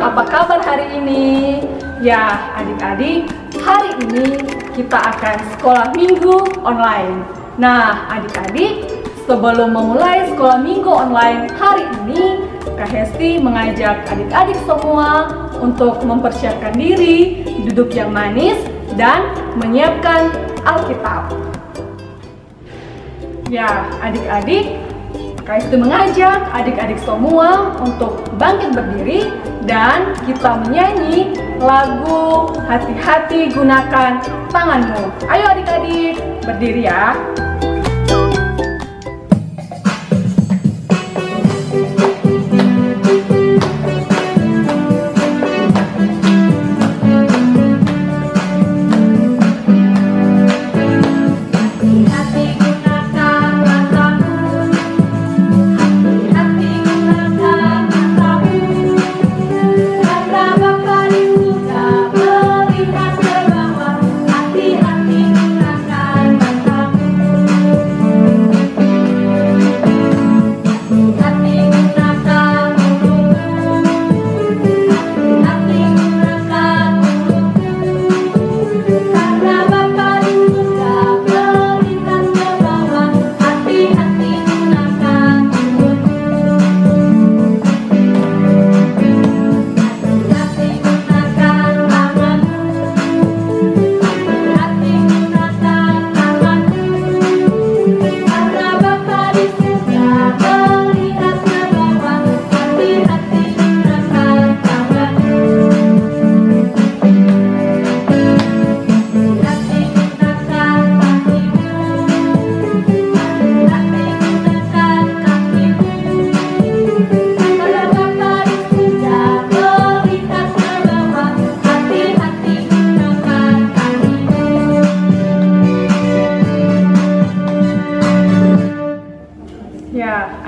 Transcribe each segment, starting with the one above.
apa kabar hari ini? Ya, adik-adik, hari ini kita akan sekolah minggu online. Nah, adik-adik, sebelum memulai sekolah minggu online hari ini, Kak Hesti mengajak adik-adik semua untuk mempersiapkan diri, duduk yang manis, dan menyiapkan Alkitab. Ya, adik-adik, Kak Hesti mengajak adik-adik semua untuk bangkit berdiri dan kita menyanyi lagu Hati-hati Gunakan Tanganmu. Ayo adik-adik, berdiri ya.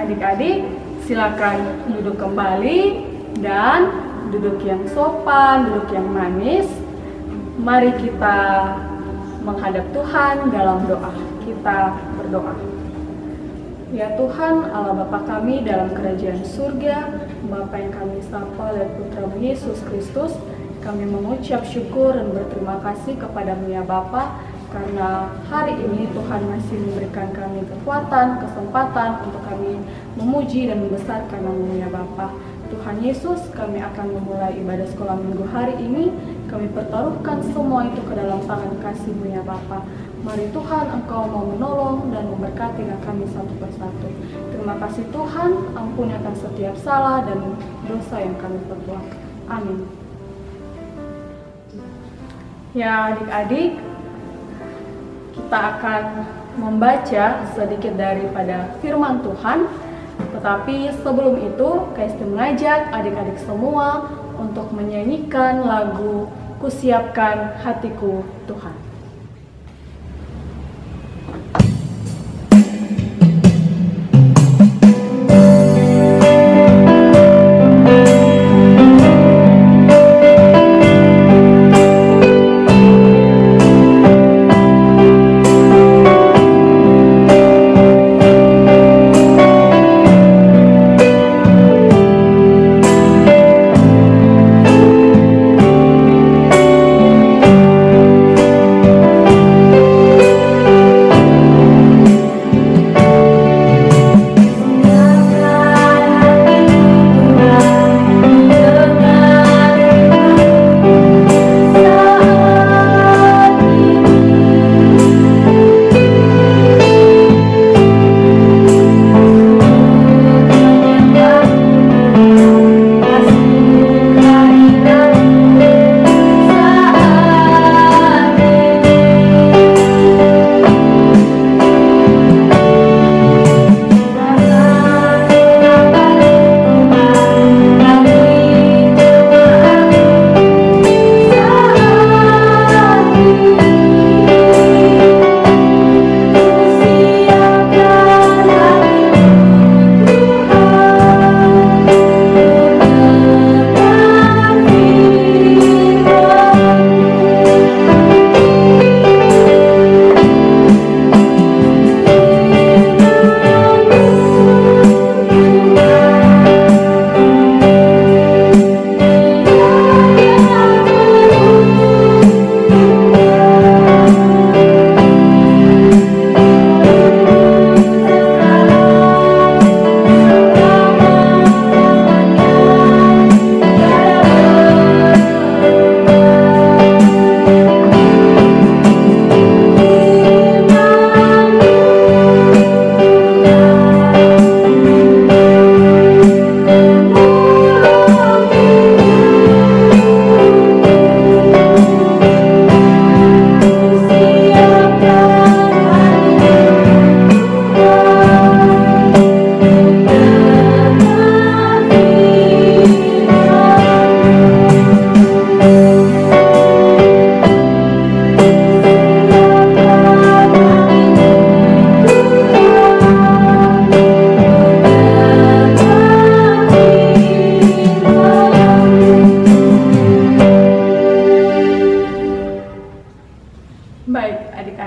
Adik-adik, silakan duduk kembali dan duduk yang sopan, duduk yang manis. Mari kita menghadap Tuhan dalam doa. Kita berdoa. Ya Tuhan, Allah Bapa kami dalam kerajaan surga, Bapa yang kami sapa oleh Putra-Mu Yesus Kristus, kami mengucap syukur dan berterima kasih kepada-Mu ya Bapa, karena hari ini Tuhan masih memberikan kami kekuatan, kesempatan untuk kami memuji dan membesarkan nama-Mu ya Bapa. Tuhan Yesus, kami akan memulai ibadah sekolah minggu hari ini. Kami pertaruhkan semua itu ke dalam tangan kasih-Mu ya Bapa. Mari Tuhan, Engkau mau menolong dan memberkati kami satu persatu. Terima kasih Tuhan, ampuni akan setiap salah dan dosa yang kami perbuat. Amin. Ya adik-adik, kita akan membaca sedikit daripada firman Tuhan. Tetapi sebelum itu, Kak Hesti mengajak adik-adik semua untuk menyanyikan lagu Kusiapkan Hatiku Tuhan.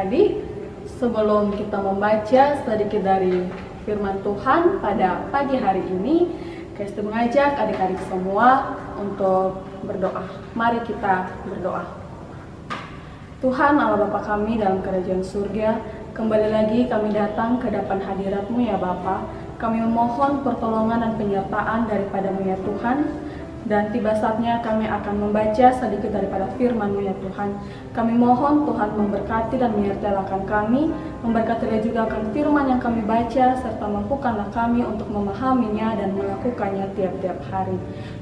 adik-adik, sebelum kita membaca sedikit dari firman Tuhan pada pagi hari ini, Kesti mengajak adik-adik semua untuk berdoa. Mari kita berdoa. Tuhan Allah Bapa kami dalam kerajaan surga, kembali lagi kami datang ke hadapan hadirat-Mu ya Bapa. Kami memohon pertolongan dan penyertaan daripada-Mu ya Tuhan. Dan tiba saatnya kami akan membaca sedikit daripada firman-Mu ya Tuhan. Kami mohon Tuhan memberkati dan menyertakan kami, memberkatilah juga akan firman yang kami baca, serta mampukanlah kami untuk memahaminya dan melakukannya tiap-tiap hari.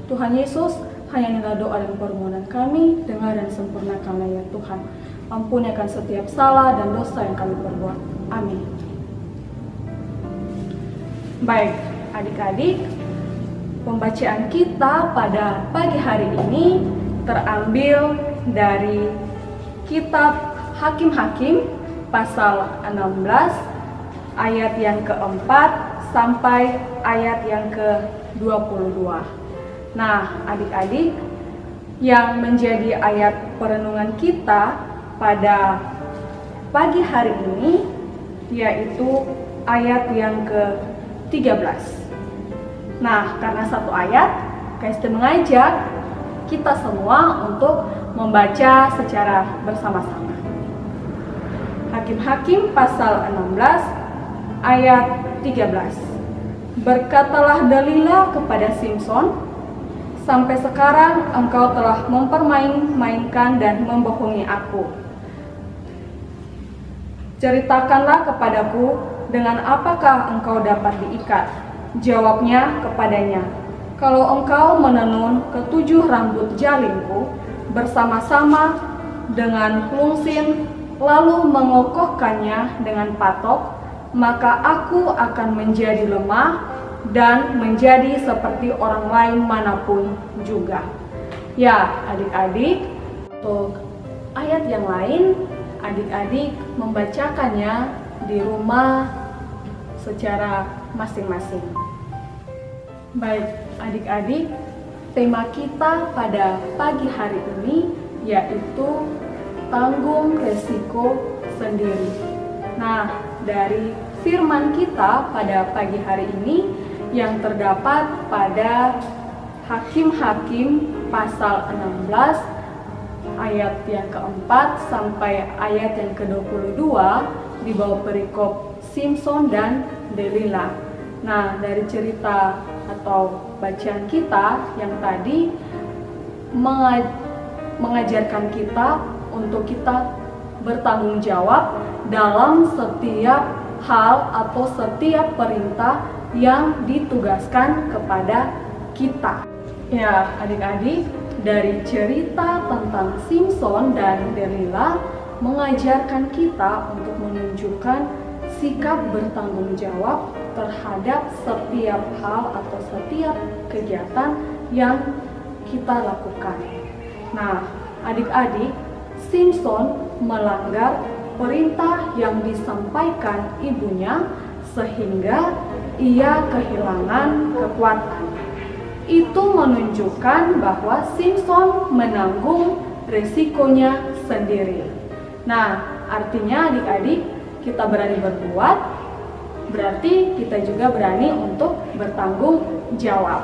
Tuhan Yesus, hanya inilah doa dan permohonan kami, dengar dan sempurnakanlah ya Tuhan. Ampuni akan setiap salah dan dosa yang kami perbuat. Amin. Baik, adik-adik, pembacaan kita pada pagi hari ini terambil dari kitab Hakim-Hakim pasal 16 ayat yang keempat sampai ayat yang ke-22. Nah, adik-adik, yang menjadi ayat perenungan kita pada pagi hari ini yaitu ayat yang ke-13. Nah, karena satu ayat, Kesti mengajak kita semua untuk membaca secara bersama-sama. Hakim-Hakim pasal 16 ayat 13. Berkatalah Dalila kepada Simson, sampai sekarang engkau telah mempermain-mainkan dan membohongi aku. Ceritakanlah kepadaku, dengan apakah engkau dapat diikat? Jawabnya kepadanya, kalau engkau menenun ketujuh rambut jalinku bersama-sama dengan lungsin, lalu mengokohkannya dengan patok, maka aku akan menjadi lemah dan menjadi seperti orang lain manapun juga. Ya, adik-adik, untuk ayat yang lain, adik-adik membacakannya di rumah secara masing-masing. Baik, adik-adik, tema kita pada pagi hari ini yaitu tanggung resiko sendiri. Nah, dari firman kita pada pagi hari ini yang terdapat pada Hakim-Hakim pasal 16 ayat yang keempat sampai ayat yang ke-22 di bawah perikop Simson dan Delila. Nah, dari cerita atau bacaan kita yang tadi mengajarkan kita untuk kita bertanggung jawab dalam setiap hal atau setiap perintah yang ditugaskan kepada kita. Ya, adik-adik, dari cerita tentang Simson dan Delila mengajarkan kita untuk menunjukkan sikap bertanggung jawab terhadap setiap hal atau setiap kegiatan yang kita lakukan. Nah, adik-adik, Simson melanggar perintah yang disampaikan ibunya sehingga ia kehilangan kekuatan. Itu menunjukkan bahwa Simson menanggung risikonya sendiri. Nah, artinya adik-adik, kita berani berbuat, berarti kita juga berani untuk bertanggung jawab.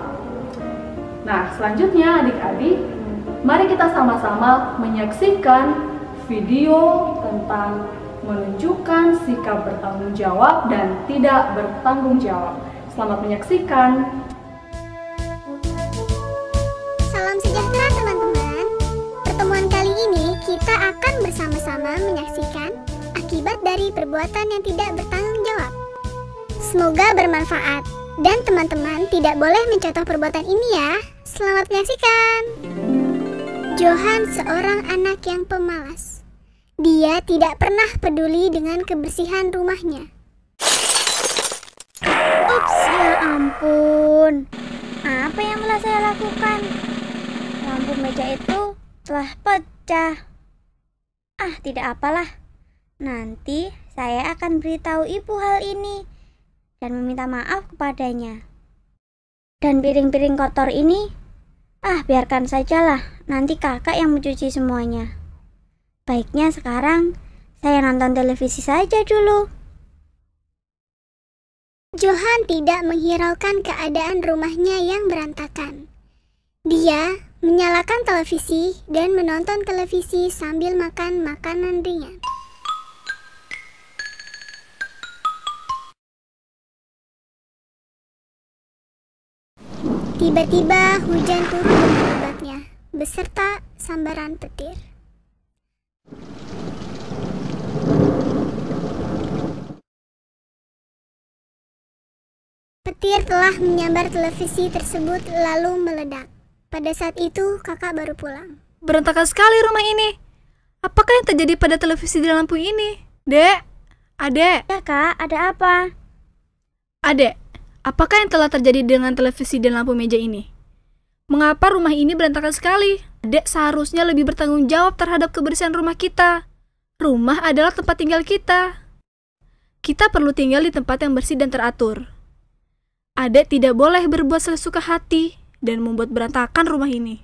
Nah, selanjutnya adik-adik, mari kita sama-sama menyaksikan video tentang menunjukkan sikap bertanggung jawab dan tidak bertanggung jawab. Selamat menyaksikan. Salam sejahtera teman-teman. Pertemuan kali ini kita akan bersama-sama menyaksikan akibat dari perbuatan yang tidak bertanggung jawab. Semoga bermanfaat dan teman-teman tidak boleh mencontoh perbuatan ini ya. Selamat menyaksikan. Johan seorang anak yang pemalas. Dia tidak pernah peduli dengan kebersihan rumahnya. Ups, ya ampun. Apa yang telah saya lakukan? Lampu meja itu telah pecah. Tidak apalah. Nanti saya akan beritahu ibu hal ini dan meminta maaf kepadanya. Dan piring-piring kotor ini, biarkan sajalah. Nanti kakak yang mencuci semuanya. Baiknya sekarang Saya nonton televisi saja dulu. Johan tidak menghiraukan keadaan rumahnya yang berantakan. Dia menyalakan televisi dan menonton televisi sambil makan makanan ringan. Tiba-tiba hujan turun dengan lebatnya, beserta sambaran petir. Petir telah menyambar televisi tersebut lalu meledak. Pada saat itu kakak baru pulang. Berantakan sekali rumah ini. Apakah yang terjadi pada televisi dan lampu ini? Dek, Adek. Ya kak, ada apa? Adek, apakah yang telah terjadi dengan televisi dan lampu meja ini? Mengapa rumah ini berantakan sekali? Adek seharusnya lebih bertanggung jawab terhadap kebersihan rumah kita. Rumah adalah tempat tinggal kita. Kita perlu tinggal di tempat yang bersih dan teratur. Adek tidak boleh berbuat sesuka hati dan membuat berantakan rumah ini.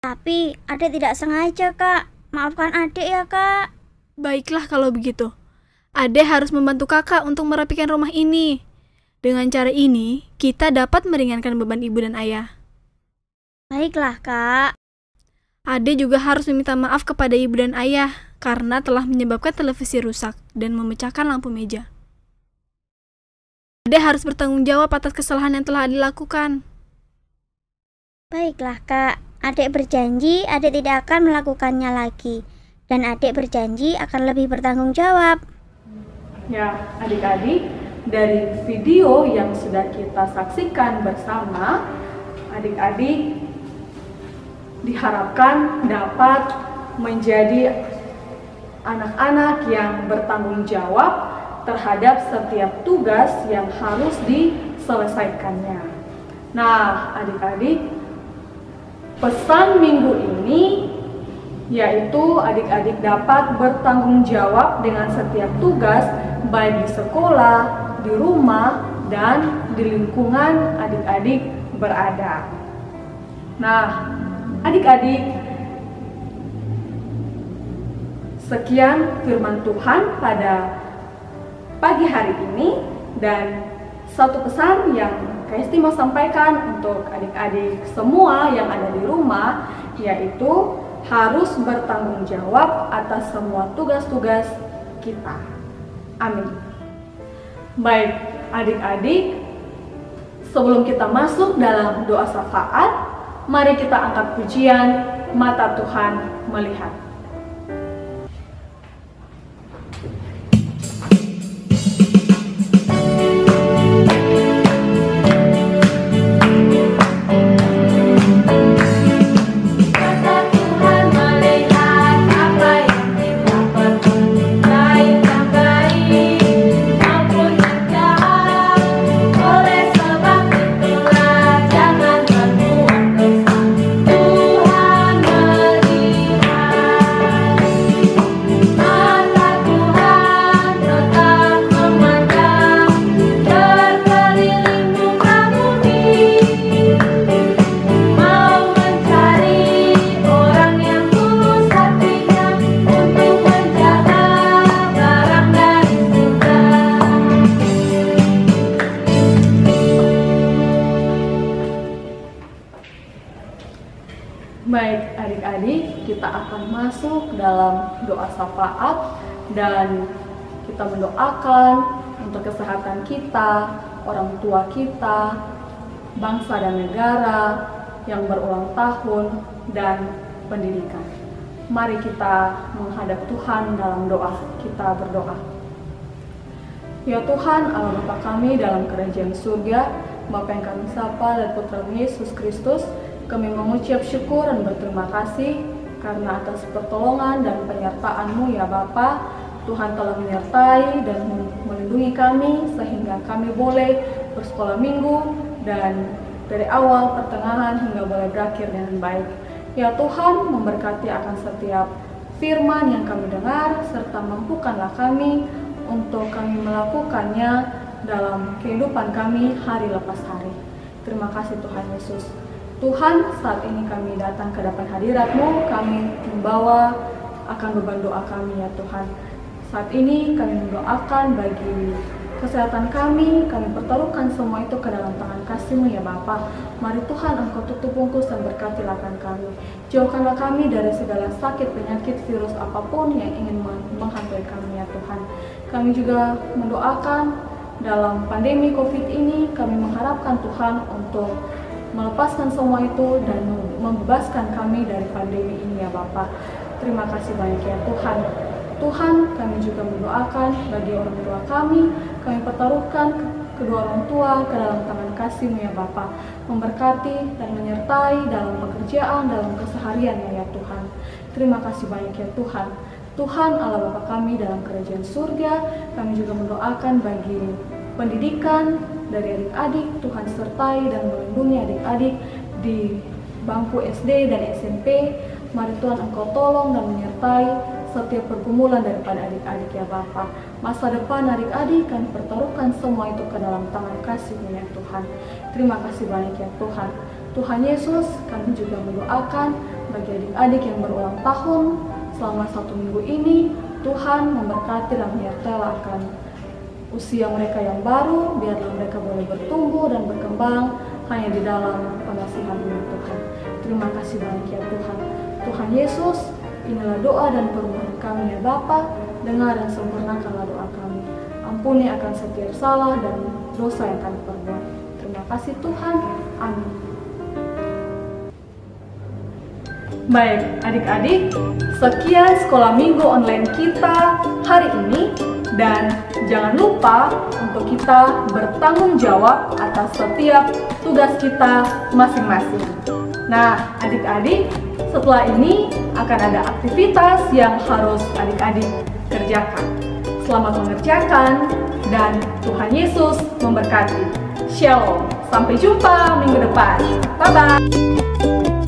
Tapi adek tidak sengaja kak. Maafkan adek ya kak. Baiklah kalau begitu. Adek harus membantu kakak untuk merapikan rumah ini. Dengan cara ini, kita dapat meringankan beban ibu dan ayah. Baiklah kak. Adek juga harus meminta maaf kepada ibu dan ayah karena telah menyebabkan televisi rusak dan memecahkan lampu meja. Adek harus bertanggung jawab atas kesalahan yang telah Adek lakukan. Baiklah kak. Adek berjanji adek tidak akan melakukannya lagi. Dan adek berjanji akan lebih bertanggung jawab. Ya, adik-adik, dari video yang sudah kita saksikan bersama, adik-adik diharapkan dapat menjadi anak-anak yang bertanggung jawab terhadap setiap tugas yang harus diselesaikannya. Nah, adik-adik, pesan minggu ini yaitu adik-adik dapat bertanggung jawab dengan setiap tugas baik di sekolah, di rumah, dan di lingkungan adik-adik berada. Nah, adik-adik, sekian firman Tuhan pada pagi hari ini, dan satu pesan yang Kak Esti mau sampaikan untuk adik-adik semua yang ada di rumah, yaitu harus bertanggung jawab atas semua tugas-tugas kita. Amin. Baik, adik-adik, sebelum kita masuk dalam doa syafaat, mari kita angkat pujian Mata Tuhan Melihat. Baik adik-adik, kita akan masuk dalam doa syafaat dan kita mendoakan untuk kesehatan kita, orang tua kita, bangsa dan negara yang berulang tahun, dan pendidikan. Mari kita menghadap Tuhan dalam doa. Kita berdoa. Ya Tuhan, Allah Bapa kami dalam kerajaan surga, Bapa yang kami sapa dan Putra-Mu Yesus Kristus, kami mengucap syukur dan berterima kasih karena atas pertolongan dan penyertaan-Mu ya Bapa. Tuhan telah menyertai dan melindungi kami sehingga kami boleh bersekolah minggu dan dari awal, pertengahan hingga boleh berakhir dengan baik. Ya Tuhan, memberkati akan setiap firman yang kami dengar serta mampukanlah kami untuk kami melakukannya dalam kehidupan kami hari lepas hari. Terima kasih Tuhan Yesus. Tuhan, saat ini kami datang ke depan hadirat-Mu, kami membawa akan beban doa kami ya Tuhan. Saat ini kami mendoakan bagi kesehatan kami pertaruhkan semua itu ke dalam tangan kasih-Mu ya Bapa. Mari Tuhan Engkau tutup bungkus dan berkatilah kami. Jauhkanlah kami dari segala sakit, penyakit, virus apapun yang ingin menghantui kami ya Tuhan. Kami juga mendoakan dalam pandemi COVID ini, kami mengharapkan Tuhan untuk melepaskan semua itu dan membebaskan kami dari pandemi ini ya Bapa. Terima kasih banyak ya Tuhan. Tuhan, kami juga mendoakan bagi orang tua kami pertaruhkan kedua orang tua ke dalam tangan kasih-Mu ya Bapa. Memberkati dan menyertai dalam pekerjaan, dalam kesehariannya ya Tuhan. Terima kasih banyak ya Tuhan. Tuhan Allah Bapa kami dalam kerajaan surga, kami juga mendoakan bagi pendidikan dari adik-adik, Tuhan sertai dan melindungi adik-adik di bangku SD dan SMP. Mari Tuhan Engkau tolong dan menyertai setiap pergumulan daripada adik-adik ya Bapa. Masa depan adik-adik kami pertaruhkan semua itu ke dalam tangan kasih-Mu ya Tuhan. Terima kasih banyak ya Tuhan. Tuhan Yesus, kami juga mendoakan bagi adik-adik yang berulang tahun selama 1 minggu ini. Tuhan memberkati dan menyertai akan usia mereka yang baru, biarlah mereka boleh bertumbuh dan berkembang hanya di dalam pengasihan-Mu ya Tuhan. Terima kasih banyak ya Tuhan. Tuhan Yesus, inilah doa dan permohonan kami ya Bapa, dengar dan sempurnakanlah doa kami. Ampuni akan setiap salah dan dosa yang kami perbuat. Terima kasih Tuhan. Amin. Baik adik-adik, sekian sekolah minggu online kita hari ini. Dan jangan lupa untuk kita bertanggung jawab atas setiap tugas kita masing-masing. Nah adik-adik, setelah ini akan ada aktivitas yang harus adik-adik kerjakan. Selamat mengerjakan dan Tuhan Yesus memberkati. Shalom, sampai jumpa minggu depan. Bye-bye.